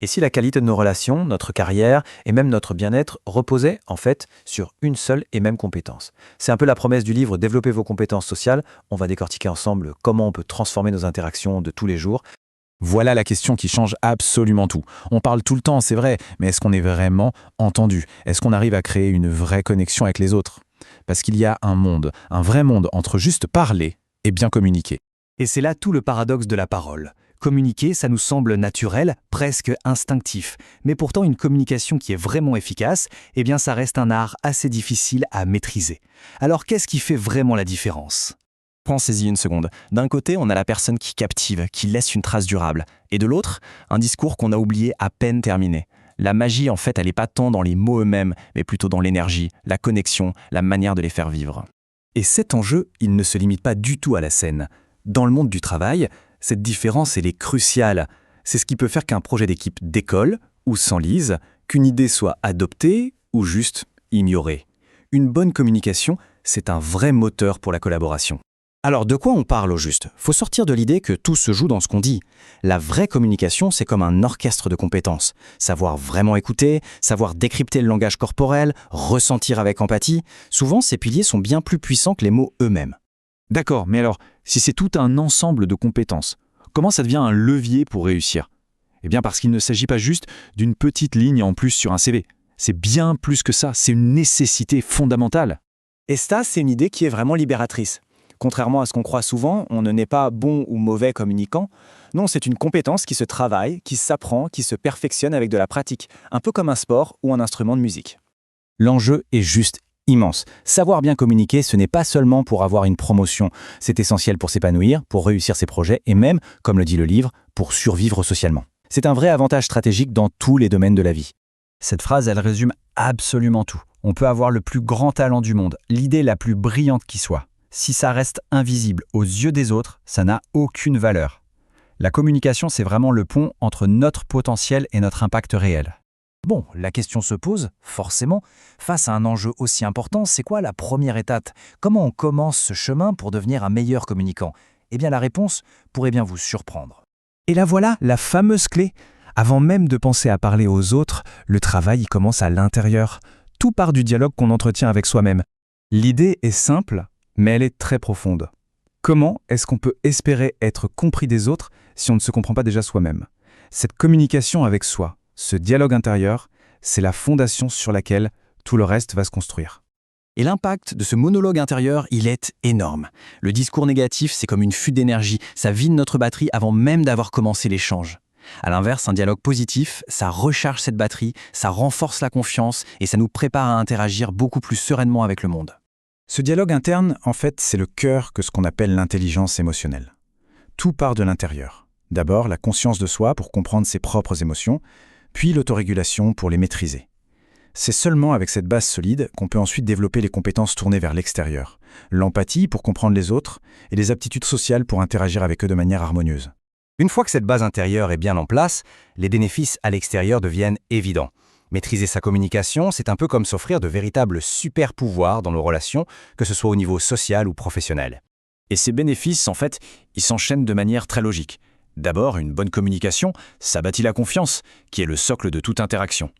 Et si la qualité de nos relations, notre carrière et même notre bien-être reposaient en fait sur une seule et même compétence? C'est un peu la promesse du livre Développer vos compétences sociales. On va décortiquer ensemble comment on peut transformer nos interactions de tous les jours. Voilà la question qui change absolument tout. On parle tout le temps, c'est vrai, mais est-ce qu'on est vraiment entendu? Est-ce qu'on arrive à créer une vraie connexion avec les autres? Parce qu'il y a un monde, un vrai monde entre juste parler et bien communiquer. Et c'est là tout le paradoxe de la parole. Communiquer, ça nous semble naturel, presque instinctif. Mais pourtant, une communication qui est vraiment efficace, eh bien, ça reste un art assez difficile à maîtriser. Alors, qu'est-ce qui fait vraiment la différence? Pensez-y une seconde. D'un côté, on a la personne qui captive, qui laisse une trace durable. Et de l'autre, un discours qu'on a oublié à peine terminé. La magie, en fait, elle n'est pas tant dans les mots eux-mêmes, mais plutôt dans l'énergie, la connexion, la manière de les faire vivre. Et cet enjeu, il ne se limite pas du tout à la scène. Dans le monde du travail, cette différence, elle est cruciale. C'est ce qui peut faire qu'un projet d'équipe décolle ou s'enlise, qu'une idée soit adoptée ou juste ignorée. Une bonne communication, c'est un vrai moteur pour la collaboration. Alors, de quoi on parle au juste? Faut sortir de l'idée que tout se joue dans ce qu'on dit. La vraie communication, c'est comme un orchestre de compétences. Savoir vraiment écouter, savoir décrypter le langage corporel, ressentir avec empathie. Souvent, ces piliers sont bien plus puissants que les mots eux-mêmes. D'accord, mais alors, si c'est tout un ensemble de compétences, comment ça devient un levier pour réussir? Eh bien parce qu'il ne s'agit pas juste d'une petite ligne en plus sur un CV. C'est bien plus que ça, c'est une nécessité fondamentale. Et ça, c'est une idée qui est vraiment libératrice. Contrairement à ce qu'on croit souvent, on ne naît pas bon ou mauvais communicant. Non, c'est une compétence qui se travaille, qui s'apprend, qui se perfectionne avec de la pratique, un peu comme un sport ou un instrument de musique. L'enjeu est juste immense. Savoir bien communiquer, ce n'est pas seulement pour avoir une promotion. C'est essentiel pour s'épanouir, pour réussir ses projets et même, comme le dit le livre, pour survivre socialement. C'est un vrai avantage stratégique dans tous les domaines de la vie. Cette phrase, elle résume absolument tout. On peut avoir le plus grand talent du monde, l'idée la plus brillante qui soit. Si ça reste invisible aux yeux des autres, ça n'a aucune valeur. La communication, c'est vraiment le pont entre notre potentiel et notre impact réel. Bon, la question se pose, forcément, face à un enjeu aussi important, c'est quoi la première étape? Comment on commence ce chemin pour devenir un meilleur communicant? Eh bien, la réponse pourrait bien vous surprendre. Et là voilà, la fameuse clé. Avant même de penser à parler aux autres, le travail commence à l'intérieur. Tout part du dialogue qu'on entretient avec soi-même. L'idée est simple, mais elle est très profonde. Comment est-ce qu'on peut espérer être compris des autres si on ne se comprend pas déjà soi-même? Cette communication avec soi, ce dialogue intérieur, c'est la fondation sur laquelle tout le reste va se construire. Et l'impact de ce monologue intérieur, il est énorme. Le discours négatif, c'est comme une fuite d'énergie, ça vide notre batterie avant même d'avoir commencé l'échange. À l'inverse, un dialogue positif, ça recharge cette batterie, ça renforce la confiance et ça nous prépare à interagir beaucoup plus sereinement avec le monde. Ce dialogue interne, en fait, c'est le cœur que ce qu'on appelle l'intelligence émotionnelle. Tout part de l'intérieur. D'abord, la conscience de soi pour comprendre ses propres émotions, puis l'autorégulation pour les maîtriser. C'est seulement avec cette base solide qu'on peut ensuite développer les compétences tournées vers l'extérieur, l'empathie pour comprendre les autres et les aptitudes sociales pour interagir avec eux de manière harmonieuse. Une fois que cette base intérieure est bien en place, les bénéfices à l'extérieur deviennent évidents. Maîtriser sa communication, c'est un peu comme s'offrir de véritables super-pouvoirs dans nos relations, que ce soit au niveau social ou professionnel. Et ces bénéfices, en fait, ils s'enchaînent de manière très logique. D'abord, une bonne communication, ça bâtit la confiance, qui est le socle de toute interaction.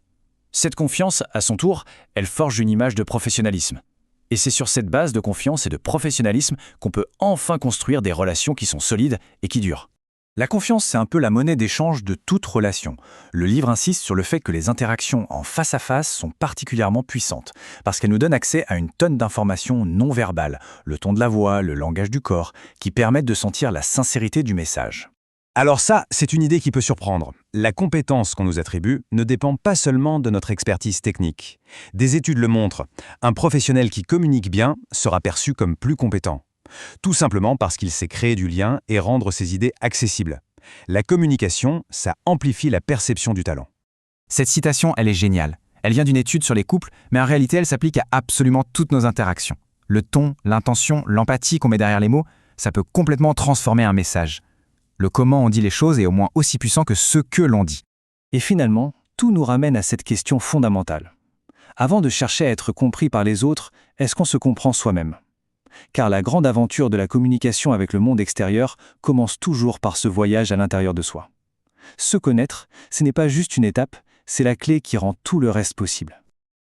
Cette confiance, à son tour, elle forge une image de professionnalisme. Et c'est sur cette base de confiance et de professionnalisme qu'on peut enfin construire des relations qui sont solides et qui durent. La confiance, c'est un peu la monnaie d'échange de toute relation. Le livre insiste sur le fait que les interactions en face à face sont particulièrement puissantes, parce qu'elles nous donnent accès à une tonne d'informations non verbales, le ton de la voix, le langage du corps, qui permettent de sentir la sincérité du message. Alors ça, c'est une idée qui peut surprendre. La compétence qu'on nous attribue ne dépend pas seulement de notre expertise technique. Des études le montrent. Un professionnel qui communique bien sera perçu comme plus compétent. Tout simplement parce qu'il sait créer du lien et rendre ses idées accessibles. La communication, ça amplifie la perception du talent. Cette citation, elle est géniale. Elle vient d'une étude sur les couples, mais en réalité, elle s'applique à absolument toutes nos interactions. Le ton, l'intention, l'empathie qu'on met derrière les mots, ça peut complètement transformer un message. Le comment on dit les choses est au moins aussi puissant que ce que l'on dit. Et finalement, tout nous ramène à cette question fondamentale. Avant de chercher à être compris par les autres, est-ce qu'on se comprend soi-même ? Car la grande aventure de la communication avec le monde extérieur commence toujours par ce voyage à l'intérieur de soi. Se connaître, ce n'est pas juste une étape, c'est la clé qui rend tout le reste possible.